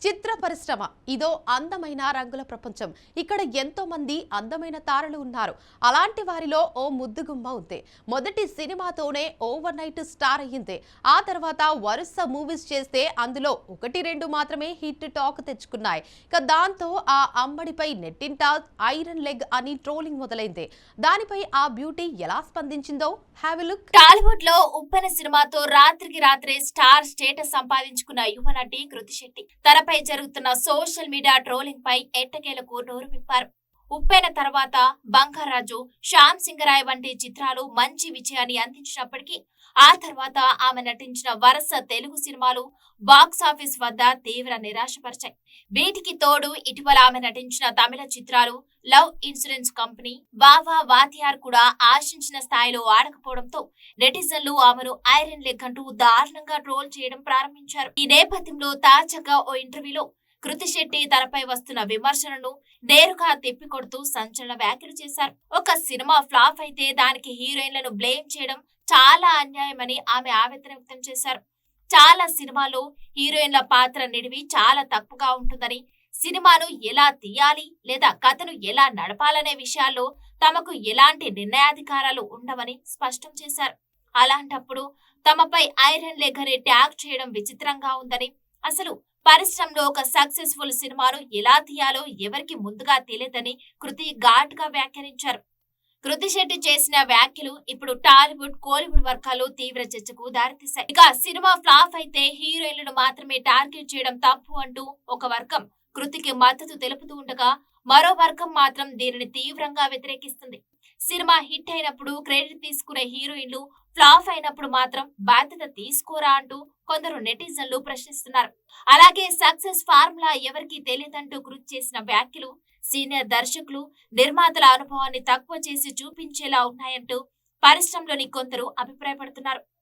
చిత్ర పరిశ్రమ ఇదో అందమైన రంగుల ప్రపంచం. ఇక్కడ ఎంతో మంది అందమైన తారలు ఉన్నారు. అలాంటి వారిలో ఓ ముద్దుగుమ్మ ఉంది. మొదటి సినిమాతోనే ఓవర్ నైట్ స్టార్ అయ్యింది. ఆ తర్వాత వరుస మూవీస్ చేస్తే అందులో ఒకటి రెండు మాత్రమే హిట్ టాక్ తెచ్చుకున్నాయి. దాంతో ఆ అమ్మడిపై నెట్టింట ఐరన్ లెగ్ అని ట్రోలింగ్ మొదలైంది. దానిపై ఆ బ్యూటీ ఎలా స్పందించిందో హ్యావ్ ఎ లుక్. టాలీవుడ్ లో ఉప్పెన సినిమాతో రాత్రికి రాత్రే స్టార్ స్టేటస్ సంపాదించుకున్న యువ నటి కృతి శెట్టి తనపై జరుగుతున్న సోషల్ మీడియా ట్రోలింగ్ పై ఎట్టకేలకు నోరు విప్పారు. ఉప్పెన తర్వాత బంగారాజు, శ్యామ్ సింగరాయ్ వంటి చిత్రాలు మంచి విజయాన్ని అందించినప్పటికీ ఆ తర్వాత ఆమె నటించిన వరుస తెలుగు సినిమాలు బాక్సాఫీస్ వద్ద తీవ్ర నిరాశపరిచాయి. వీటికి తోడు ఇటీవల ఆమె నటించిన తమిళ చిత్రాలు లవ్ ఇన్సూరెన్స్ కంపెనీ, వావా వాతియార్ కూడా ఆశించిన స్థాయిలో ఆడకపోవడంతో నెటిజన్లు ఆమెను ఐరన్ లెగ్ అంటూ దారుణంగా ట్రోల్ చేయడం ప్రారంభించారు. ఈ నేపథ్యంలో తాజాగా ఓ ఇంటర్వ్యూలో కృతి శెట్టి తనపై వస్తున్న విమర్శలను నేరుగా తిప్పికొడుతూ సంచలన వ్యాఖ్యలు చేశారు. ఒక సినిమా ఫ్లాప్ అయితే దానికి హీరోయిన్లను బ్లేమ్ చేయడం చాలా అన్యాయమని ఆమె ఆవేదన వ్యక్తం చేశారు. చాలా సినిమాల్లో హీరోయిన్ల పాత్ర నిడివి చాలా తక్కువగా ఉంటుందని, సినిమాను ఎలా తీయాలి లేదా కథను ఎలా నడపాలనే విషయాల్లో తమకు ఎలాంటి నిర్ణయాధికారాలు ఉండవని స్పష్టం చేశారు. అలాంటప్పుడు తమపై ఐరన్ లెగ్ అనే ట్యాగ్ చేయడం విచిత్రంగా ఉందని, అసలు పరిశ్రమలో ఒక సక్సెస్ఫుల్ సినిమాను ఎలా తీయాలో ఎవరికి ముందుగా తెలియదని కృతి ఘాటుగా వ్యాఖ్యానించారు. కృతి శెట్టి చేసిన వ్యాఖ్యలు ఇప్పుడు టాలీవుడ్, కోలీవుడ్ వర్గాల్లో తీవ్ర చర్చకు దారితీశాయి. ఇక సినిమా ఫ్లాప్ అయితే హీరోయిన్లను మాత్రమే టార్గెట్ చేయడం తప్పు అంటూ ఒక వర్గం కృతికి మద్దతు తెలుపుతూ ఉండగా, మరో వర్గం మాత్రం దీనిని తీవ్రంగా వ్యతిరేకిస్తుంది. సినిమా హిట్ అయినప్పుడు క్రెడిట్ తీసుకునే హీరోయిన్లు ఫ్లాప్ అయినప్పుడు మాత్రం బాధ్యత తీసుకోరా అంటూ కొందరు నెటిజన్లు ప్రశ్నిస్తున్నారు. అలాగే సక్సెస్ ఫార్ములా ఎవరికీ తెలియదంటూ కృతి చేసిన వ్యాఖ్యలు సీనియర్ దర్శకులు, నిర్మాతల అనుభవాన్ని తక్కువ చేసి చూపించేలా ఉన్నాయంటూ పరిశ్రమలోని కొందరు అభిప్రాయపడుతున్నారు.